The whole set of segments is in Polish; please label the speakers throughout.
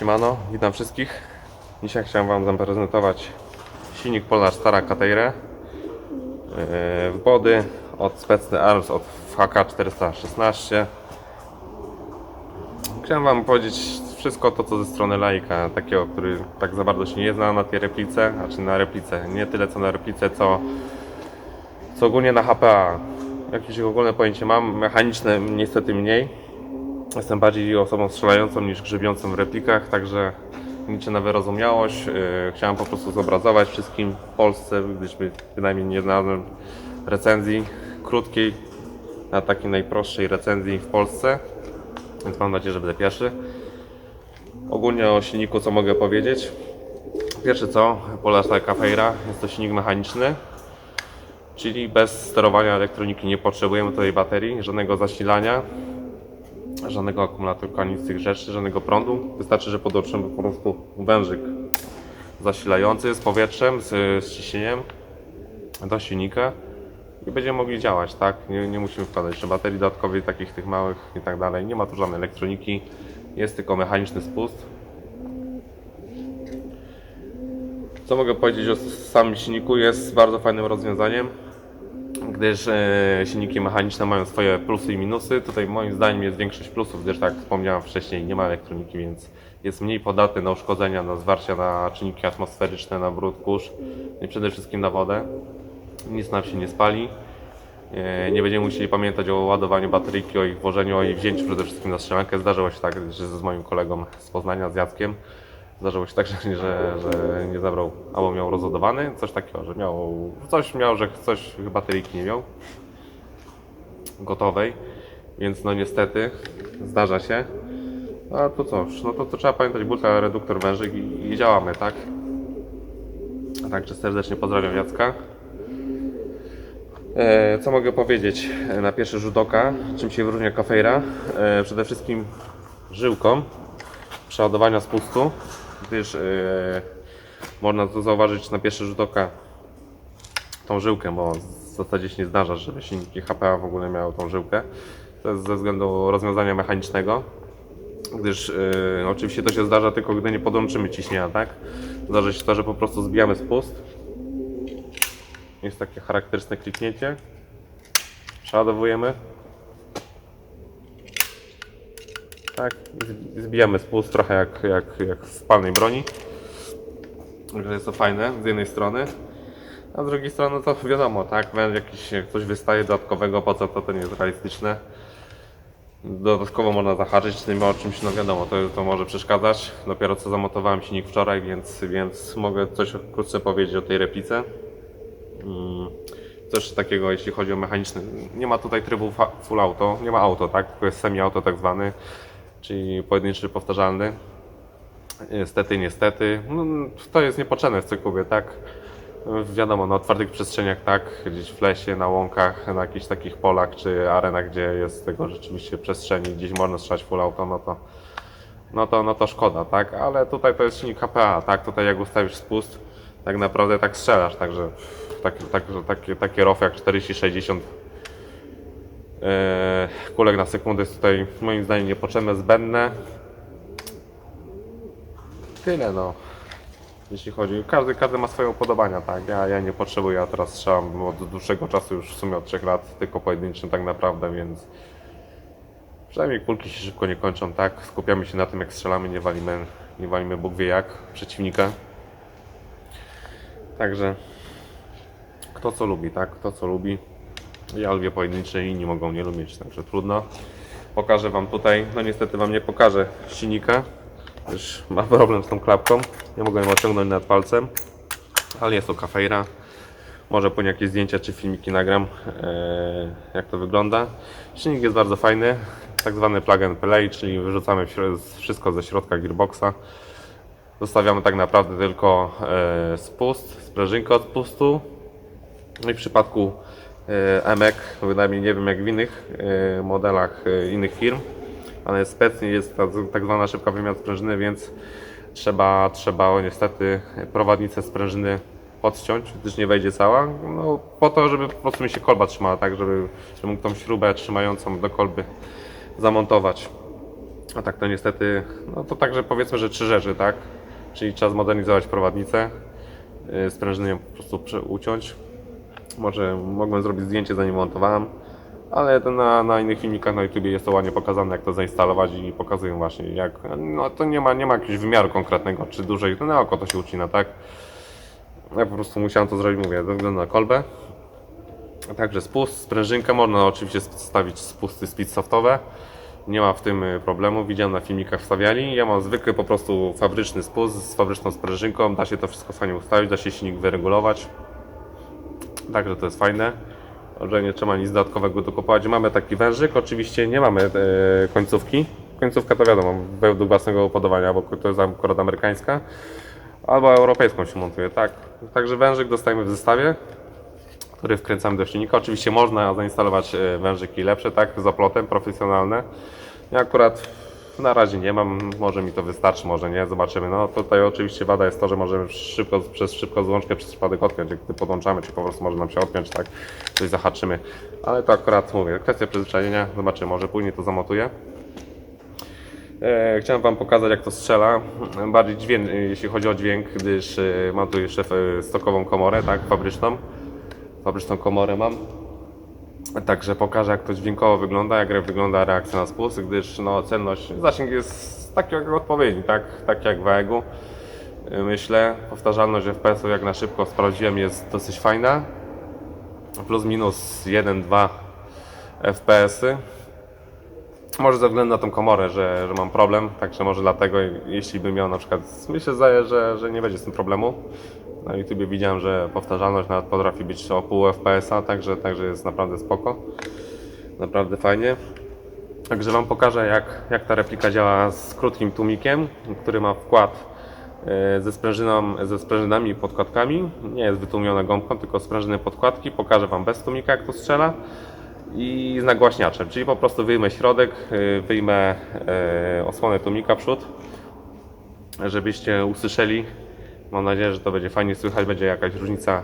Speaker 1: Siemano, witam wszystkich. Dzisiaj chciałem Wam zaprezentować silnik Polestara Kateire w body od Specny Arms od HK416. Chciałem Wam powiedzieć wszystko to, co ze strony laika, takiego, który tak za bardzo się nie zna na tej replice, znaczy na replice, nie tyle co na replice, co ogólnie na HPA. Jakieś ogólne pojęcie mam, mechaniczne niestety mniej. Jestem bardziej osobą strzelającą niż grzybiącą w replikach, także liczę na wyrozumiałość. Chciałem po prostu zobrazować wszystkim w Polsce, gdyż bynajmniej nie znalazłem recenzji krótkiej na takiej najprostszej recenzji w Polsce, więc mam nadzieję, że będę pierwszy. Ogólnie o silniku co mogę powiedzieć? Pierwsze co, Polestar Kateire jest to silnik mechaniczny, czyli bez sterowania elektroniki nie potrzebujemy tutaj baterii, żadnego zasilania, żadnego akumulatorka, nic z tych rzeczy, żadnego prądu. Wystarczy, że podłączymy po prostu wężyk zasilający z powietrzem, z ciśnieniem do silnika i będziemy mogli działać, tak? Nie musimy wkładać jeszcze baterii dodatkowej, takich tych małych i tak dalej. Nie ma tu żadnej elektroniki, jest tylko mechaniczny spust. Co mogę powiedzieć o samym silniku? Jest bardzo fajnym rozwiązaniem, gdyż silniki mechaniczne mają swoje plusy i minusy. Tutaj moim zdaniem jest większość plusów, gdyż tak jak wspomniałem wcześniej, nie ma elektroniki, więc jest mniej podatny na uszkodzenia, na zwarcia, na czynniki atmosferyczne, na brud, kurz i przede wszystkim na wodę. Nic nam się nie spali. Nie będziemy musieli pamiętać o ładowaniu bateryjki, o ich włożeniu, o jej wzięciu przede wszystkim na strzelankę. Zdarzyło się tak, że z moim kolegą z Poznania, z Jackiem, zdarzyło się tak, że nie zabrał, albo miał rozładowany, coś takiego, że że coś bateryjki nie miał gotowej, więc no niestety zdarza się. A to cóż, no to trzeba pamiętać, buta, reduktor, wężyk i działamy, tak? Także serdecznie pozdrawiam Jacka. Co mogę powiedzieć na pierwszy rzut oka, czym się wyróżnia Kateire? Przede wszystkim żyłką przeładowania spustu, gdyż można to zauważyć na pierwszy rzut oka tą żyłkę, bo w zasadzie się nie zdarza, żeby silniki HPA w ogóle miały tą żyłkę. To jest ze względu rozwiązania mechanicznego, gdyż oczywiście to się zdarza tylko gdy nie podłączymy ciśnienia, tak? Zdarza się to, że po prostu zbijamy spust. Jest takie charakterystyczne kliknięcie. Przeładowujemy. Tak, zbijamy spust trochę jak w palnej broni. Także jest to fajne z jednej strony. A z drugiej strony to wiadomo, tak, jak coś wystaje dodatkowego, po co to nie jest realistyczne. Dodatkowo można zahaczyć tym o czymś, no wiadomo, to może przeszkadzać. Dopiero co zamontowałem silnik wczoraj, więc mogę coś wkrótce powiedzieć o tej replice. Coś takiego, jeśli chodzi o mechaniczny. Nie ma tutaj trybu full auto, nie ma auto, tak? Tylko jest semi-auto tak zwany, czyli pojedynczy, powtarzalny. Niestety. No, to jest niepotrzebne w cykubie, tak? Wiadomo, na otwartych przestrzeniach, tak? Gdzieś w lesie, na łąkach, na jakichś takich polach czy arenach, gdzie jest tego rzeczywiście przestrzeni, gdzieś można strzelać full auto, no to szkoda, tak? Ale tutaj to jest silnik HPA, tak? Tutaj jak ustawisz spust, tak naprawdę tak strzelasz, także takie ROF jak 40-60 kulek na sekundę jest tutaj moim zdaniem niepotrzebne, zbędne. Tyle no. Jeśli chodzi, każdy ma swoje upodobania, tak? Ja nie potrzebuję, ja teraz strzelam od dłuższego czasu, już w sumie od 3 lat, tylko pojedynczym tak naprawdę, więc przynajmniej kulki się szybko nie kończą, tak? Skupiamy się na tym jak strzelamy, nie walimy Bóg wie jak przeciwnika. Także kto co lubi, tak? Kto co lubi. Ja lubię pojedyncze, inni mogą nie lubić, także trudno. Pokażę Wam tutaj, no niestety Wam nie pokażę silnika, gdyż mam problem z tą klapką. Nie mogę ją ociągnąć nad palcem, ale jest to Kateire. Może później jakieś zdjęcia czy filmiki nagram, jak to wygląda. Silnik jest bardzo fajny, tak zwany plug and play, czyli wyrzucamy wszystko ze środka gearboxa. Zostawiamy tak naprawdę tylko spust, sprężynkę od spustu. No i w przypadku EMEK, bynajmniej nie wiem jak w innych modelach innych firm, ale specjalnie jest tak zwana szybka wymiana sprężyny, więc trzeba niestety prowadnicę sprężyny podciąć, gdyż nie wejdzie cała, no, po to, żeby po prostu mi się kolba trzymała, tak, żeby mógł tą śrubę trzymającą do kolby zamontować. A tak to niestety, no to także powiedzmy, że 3 rzeczy, tak? Czyli trzeba zmodernizować prowadnicę, sprężyny ją po prostu uciąć. Może mogłem zrobić zdjęcie zanim montowałem, ale to na innych filmikach na YouTube jest to ładnie pokazane, jak to zainstalować i pokazują właśnie jak, no to nie ma jakiegoś wymiaru konkretnego, czy dłużej, to na oko to się ucina, tak? Ja po prostu musiałem to zrobić, mówię, ze względu na kolbę. Także spust, sprężynkę, można oczywiście stawić spusty speedsoftowe. Nie ma w tym problemu, widziałem na filmikach wstawiali. Ja mam zwykły po prostu fabryczny spust z fabryczną sprężynką. Da się to wszystko fajnie ustawić, da się silnik wyregulować. Także to jest fajne, że nie trzeba nic dodatkowego dokupować. Mamy taki wężyk, oczywiście nie mamy końcówki. Końcówka to wiadomo, według własnego upodobania, bo to jest akurat amerykańska. Albo europejską się montuje, tak. Także wężyk dostajemy w zestawie, który wkręcamy do silnika. Oczywiście można zainstalować wężyki lepsze, tak, z oplotem, profesjonalne. Ja akurat na razie nie mam, może mi to wystarczy, może nie, zobaczymy. No tutaj oczywiście wada jest to, że możemy przez szybko złączkę przez przypadek odpiąć, jak gdy podłączamy, czy po prostu może nam się odpiąć, tak, coś zahaczymy. Ale to akurat mówię, kwestia przyzwyczajenia, zobaczymy, może później to zamontuję. Chciałem Wam pokazać, jak to strzela, bardziej dźwięk, jeśli chodzi o dźwięk, gdyż mam tu jeszcze stokową komorę, tak, fabryczną komorę mam. Także pokażę, jak to dźwiękowo wygląda, jak wygląda reakcja na spust, gdyż no, celność, zasięg jest taki jak odpowiedni, tak jak w AEG-u. Myślę, powtarzalność FPS-u jak na szybko sprawdziłem jest dosyć fajna. Plus minus 1-2 FPS-y. Może ze względu na tą komorę, że mam problem, także może dlatego, jeśli bym miał na przykład, myślę, że nie będzie z tym problemu. Na YouTube widziałem, że powtarzalność nawet potrafi być o pół FPS-a, także jest naprawdę spoko. Naprawdę fajnie. Także Wam pokażę, jak ta replika działa z krótkim tłumikiem, który ma wkład ze sprężynami i podkładkami. Nie jest wytłumiona gąbką, tylko sprężyny podkładki. Pokażę Wam bez tłumika, jak to strzela. I z nagłaśniaczem, czyli po prostu wyjmę środek, wyjmę osłonę tłumika przód, żebyście usłyszeli. Mam nadzieję, że to będzie fajnie słychać, będzie jakaś różnica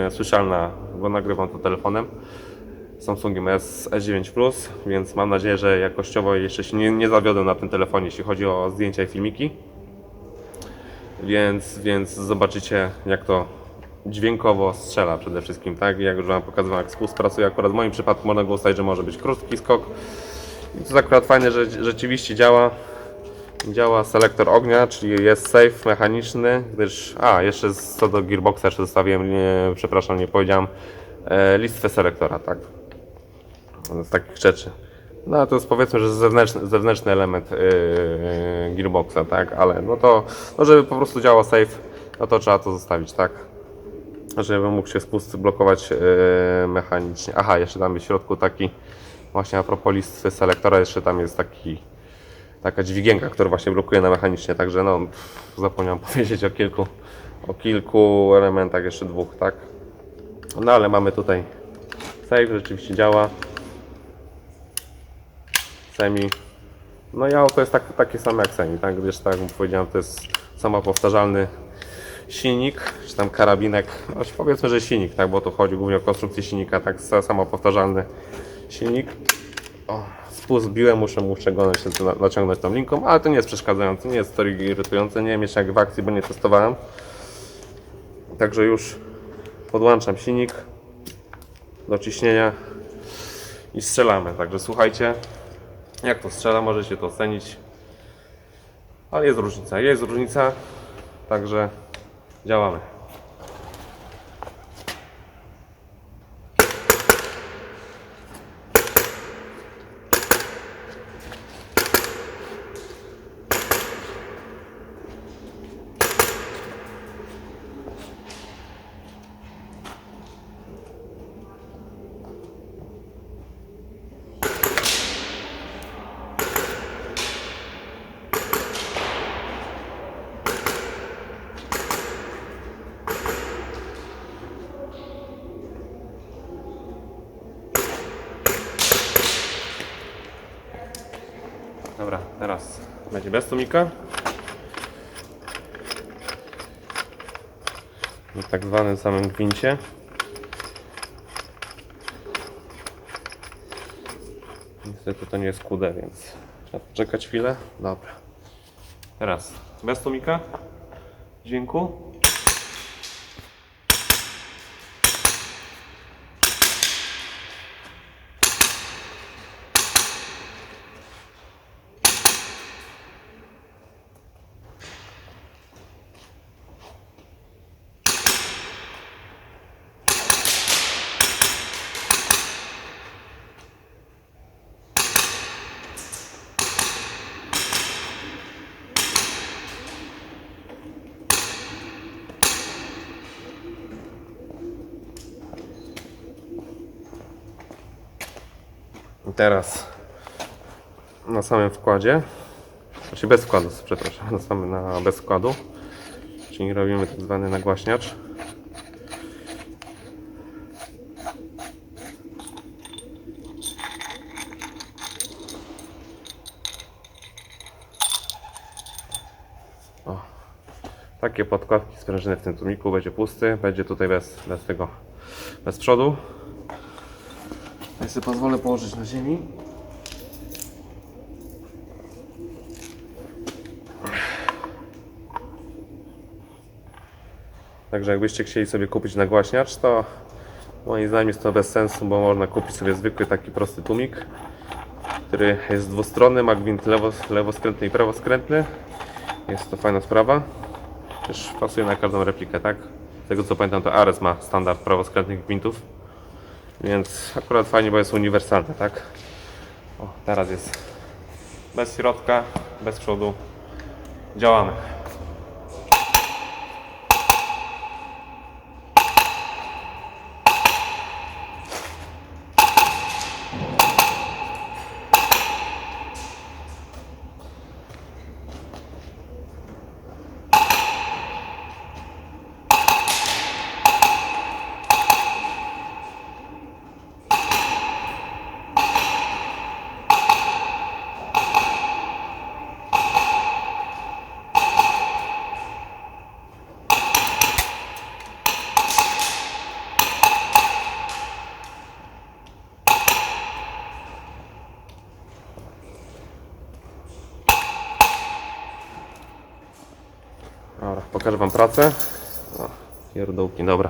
Speaker 1: słyszalna, bo nagrywam to telefonem Samsungiem S9 Plus, więc mam nadzieję, że jakościowo jeszcze się nie zawiodę na tym telefonie, jeśli chodzi o zdjęcia i filmiki. Więc zobaczycie, jak to dźwiękowo strzela przede wszystkim, tak? Jak już Wam pokazywałem, jak spust pracuje, akurat w moim przypadku można go ustawić, że może być krótki skok. I to jest akurat fajne, że rzeczywiście działa selektor ognia, czyli jest safe mechaniczny, gdyż, jeszcze co do gearboxa jeszcze zostawiłem, przepraszam, nie powiedziałem, listwę selektora, tak? Z takich rzeczy. No to jest powiedzmy, że zewnętrzny element gearboxa, tak? Ale no to, żeby po prostu działał safe, no to trzeba to zostawić, tak? Żeby mógł się spust blokować mechanicznie. Jeszcze tam jest w środku taki, właśnie a propos listwy selektora, jeszcze tam jest taka dźwigienka, która właśnie blokuje na mechanicznie, także no zapomniałem powiedzieć o kilku elementach, jeszcze dwóch, tak? No ale mamy tutaj safe, rzeczywiście działa. Semi. No i auto jest takie same jak Semi, tak? Gdyż tak jak powiedziałem, to jest samopowtarzalny silnik, czy tam karabinek, no powiedzmy, że silnik, tak? Bo tu chodzi głównie o konstrukcję silnika, tak? Samopowtarzalny silnik. Spust biłem, muszę go naciągnąć tą linką, ale to nie jest przeszkadzające, nie jest to irytujące, nie wiem jeszcze jak w akcji, bo nie testowałem. Także już podłączam silnik do ciśnienia i strzelamy. Także słuchajcie, jak to strzela, możecie to ocenić. Ale jest różnica, także działamy. Dobra, teraz będzie bez tłumika. W tak zwanym samym gwincie. Niestety to nie jest QD, więc Trzeba poczekać chwilę. Dobra. Teraz bez tłumika dźwięku. I teraz na samym wkładzie, znaczy bez wkładu, przepraszam, bez wkładu, czyli robimy tak zwany nagłaśniacz. O, takie podkładki sprężyny w tym tłumiku, będzie pusty, będzie tutaj bez przodu. Ja sobie pozwolę położyć na ziemi. Także jakbyście chcieli sobie kupić nagłaśniacz, to moim zdaniem jest to bez sensu, bo można kupić sobie zwykły taki prosty tłumik, który jest dwustronny, ma gwint lewoskrętny i prawoskrętny. Jest to fajna sprawa. Też pasuje na każdą replikę, tak? Z tego co pamiętam, to Ares ma standard prawoskrętnych gwintów. Więc akurat fajnie, bo jest uniwersalny, tak? O, teraz jest bez środka, bez przodu. Działamy. Dobra, pokażę wam pracę. O, pierdółki, dobra.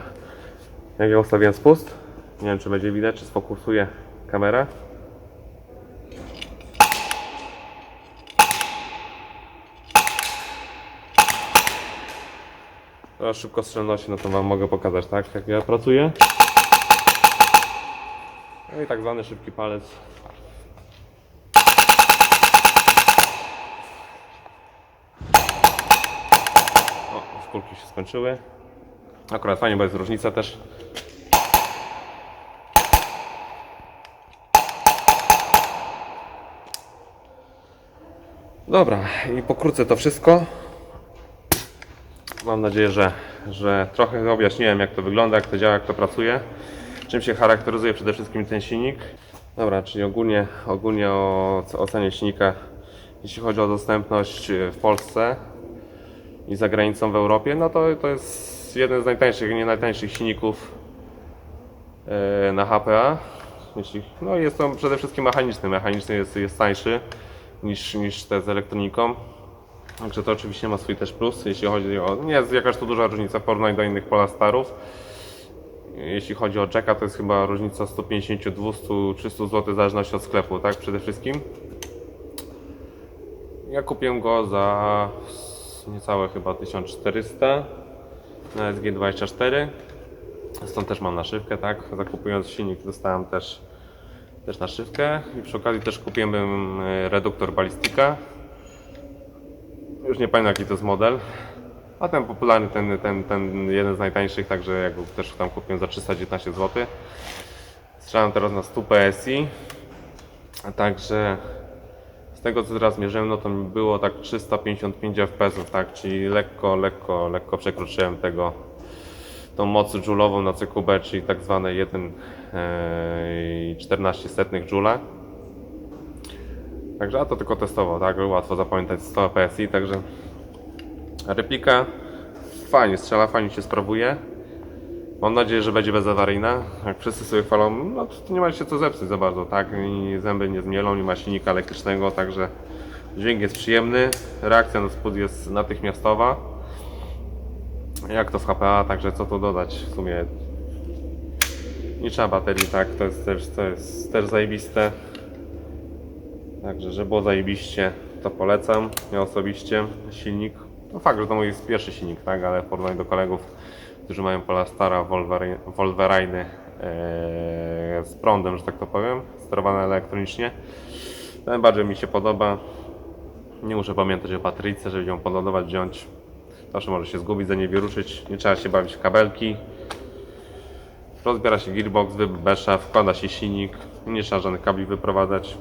Speaker 1: Jak ja ustawiłem spust, nie wiem czy będzie widać, czy sfokusuję kamerę. Teraz szybko strzelności, no to wam mogę pokazać, tak, jak ja pracuję. No i tak zwany szybki palec. O, kulki się skończyły. Akurat fajnie, bo jest różnica też. Dobra, i pokrótce to wszystko. Mam nadzieję, że trochę objaśniłem, jak to wygląda, jak to działa, jak to pracuje. Czym się charakteryzuje przede wszystkim ten silnik. Dobra, czyli ogólnie o ocenie silnika, jeśli chodzi o dostępność w Polsce i za granicą w Europie, no to jest jeden z najtańszych, nie najtańszych silników na HPA. No jest to przede wszystkim mechaniczny. Mechaniczny jest tańszy niż te z elektroniką. Także to oczywiście ma swój też plus, jeśli chodzi o... Nie jest jakaś tu duża różnica w porównaniu do innych Polastarów. Jeśli chodzi o jacka, to jest chyba różnica 150, 200, 300 zł w zależności od sklepu, tak? Przede wszystkim. Ja kupiłem go za niecałe chyba 1400 na SG24. Stąd też mam naszywkę, tak? Zakupując silnik dostałem też naszywkę i przy okazji też kupiłem reduktor Ballistika. Już nie pamiętam jaki to jest model, a ten popularny, ten jeden z najtańszych, także ja go też tam kupiłem za 319 zł. Strzelam teraz na 100 PSI, a także z tego co teraz mierzyłem, no to mi było tak 355 fps, tak, czyli lekko przekroczyłem tą moc joulową na CQB, czyli tak zwane 1,14 joule. Także a to tylko testowo, tak, łatwo zapamiętać 100 PSI, także replika fajnie strzela, fajnie się sprawuje. Mam nadzieję, że będzie bezawaryjna. Jak wszyscy sobie chwalą, no to nie ma się co zepsuć za bardzo, tak? I zęby nie zmielą, nie ma silnika elektrycznego, także dźwięk jest przyjemny, reakcja na spód jest natychmiastowa. Jak to w HPA, także co tu dodać w sumie. Nie trzeba baterii, tak? To jest też zajebiste. Także, że było zajebiście, to polecam. Ja osobiście silnik. No fakt, że to mój jest pierwszy silnik, tak? Ale w porównaniu do kolegów, którzy mają Polestara, Wolverine z prądem, że tak to powiem, sterowane elektronicznie, najbardziej mi się podoba. Nie muszę pamiętać o bateryjce, żeby ją podładować, wziąć. Zawsze może się zgubić, za nie wyruszyć. Nie trzeba się bawić w kabelki. Rozbiera się gearbox, wybesza, wkłada się silnik. Nie trzeba żadnych kabli wyprowadzać.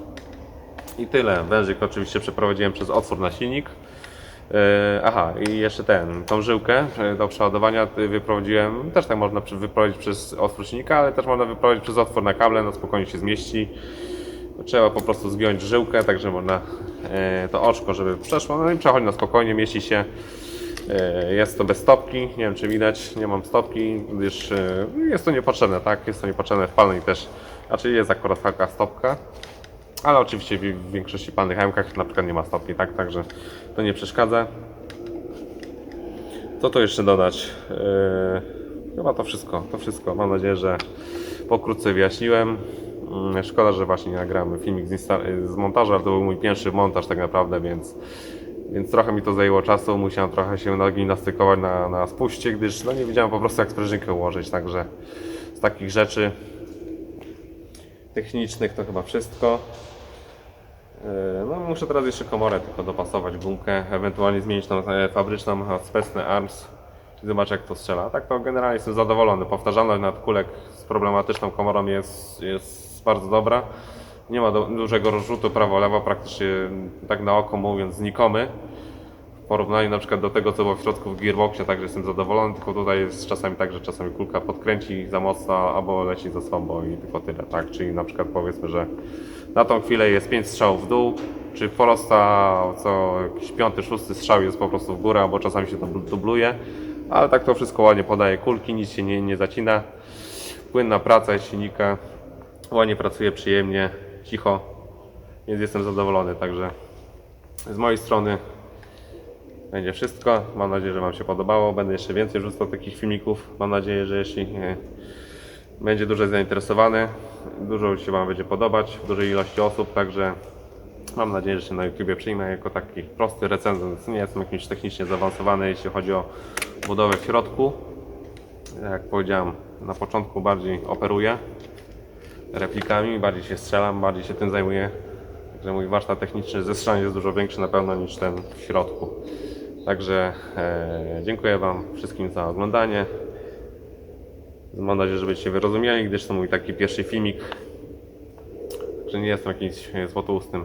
Speaker 1: I tyle. Wężyk oczywiście przeprowadziłem przez otwór na silnik. Aha, i jeszcze tą żyłkę do przeładowania wyprowadziłem. Też tak można wyprowadzić przez otwór silnika, ale też można wyprowadzić przez otwór na kable, no spokojnie się zmieści. Trzeba po prostu zgiąć żyłkę, także można to oczko, żeby przeszło, no i przechodzi na spokojnie, mieści się. Jest to bez stopki, nie wiem czy widać, nie mam stopki, gdyż jest to niepotrzebne, tak? Jest to niepotrzebne w palnej też, znaczy jest akurat taka stopka, ale oczywiście w większości palnych MK-ach na przykład nie ma stopki, tak? Także to nie przeszkadza. Co tu jeszcze dodać? Chyba to wszystko. Mam nadzieję, że pokrótce wyjaśniłem. Szkoda, że właśnie nie nagramy filmik z montażu, ale to był mój pierwszy montaż tak naprawdę, więc trochę mi to zajęło czasu. Musiałem trochę się nagimnastykować na spuście, gdyż no, nie wiedziałem po prostu jak sprężynkę ułożyć, także z takich rzeczy technicznych to chyba wszystko. No muszę teraz jeszcze komorę tylko dopasować, gumkę, ewentualnie zmienić tą fabryczną Specne Arms i zobaczę jak to strzela. Tak to generalnie jestem zadowolony. Powtarzalność nadkulek z problematyczną komorą jest bardzo dobra. Nie ma dużego rozrzutu prawo-lewo, praktycznie tak na oko mówiąc znikomy. W porównaniu na przykład do tego co było w środku w gearboxie, także jestem zadowolony, tylko tutaj jest czasami tak, że czasami kulka podkręci za mocno albo leci za słabo i tylko tyle, tak? Czyli na przykład powiedzmy, że na tą chwilę jest 5 strzałów w dół, czy prosta co jakiś 5, 6 strzał jest po prostu w górę, albo czasami się to dubluje, ale tak to wszystko ładnie podaje kulki, nic się nie zacina. Płynna praca silnika, ładnie pracuje, przyjemnie, cicho, więc jestem zadowolony, także z mojej strony będzie wszystko. Mam nadzieję, że Wam się podobało. Będę jeszcze więcej wrzucał takich filmików. Mam nadzieję, że jeśli będzie duże zainteresowane, dużo się Wam będzie podobać, w dużej ilości osób, także mam nadzieję, że się na YouTubie przyjmę jako taki prosty recenzent. Nie jestem jakimś technicznie zaawansowany, jeśli chodzi o budowę w środku. Jak powiedziałem na początku, bardziej operuję replikami, bardziej się strzelam, bardziej się tym zajmuję. Także mój warsztat techniczny ze strony jest dużo większy na pewno niż ten w środku. Także dziękuję Wam wszystkim za oglądanie. Mam nadzieję, że będziecie wyrozumiali, gdyż to mój taki pierwszy filmik. Że nie jestem jakimś złotoustym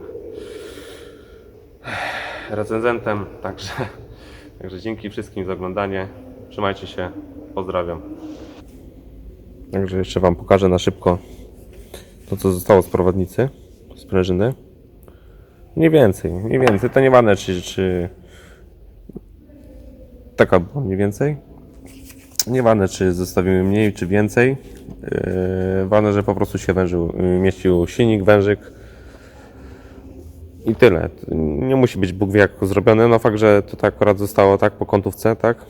Speaker 1: recenzentem. Także dzięki wszystkim za oglądanie. Trzymajcie się. Pozdrawiam. Także jeszcze Wam pokażę na szybko to co zostało z prowadnicy, z sprężyny. Mniej więcej. To nie ważne czy taka była mniej więcej. Nieważne czy zostawimy mniej czy więcej. Ważne, że po prostu się mieścił silnik, wężyk i tyle. Nie musi być Bóg wie jak zrobione. No fakt, że to tak akurat zostało tak po kątówce, tak?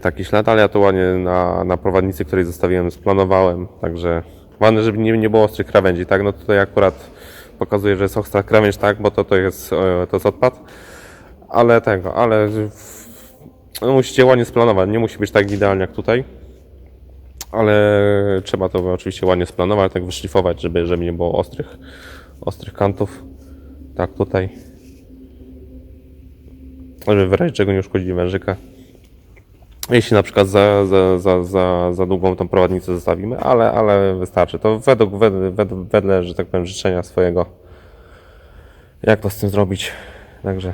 Speaker 1: Taki ślad, ale ja to ładnie na prowadnicy, której zostawiłem, splanowałem. Także ważne, żeby nie było ostrych krawędzi, tak? No tutaj akurat pokazuje, że jest ostra krawędź, tak? Bo to jest odpad. Ale no musicie ładnie splanować, nie musi być tak idealnie jak tutaj, ale trzeba to oczywiście ładnie splanować, tak wyszlifować, żeby nie było ostrych kantów, tak tutaj, żeby w razie czego nie uszkodzić wężyka. Jeśli na przykład za długą tą prowadnicę zostawimy, ale wystarczy, to wedle, że tak powiem, życzenia swojego, jak to z tym zrobić, także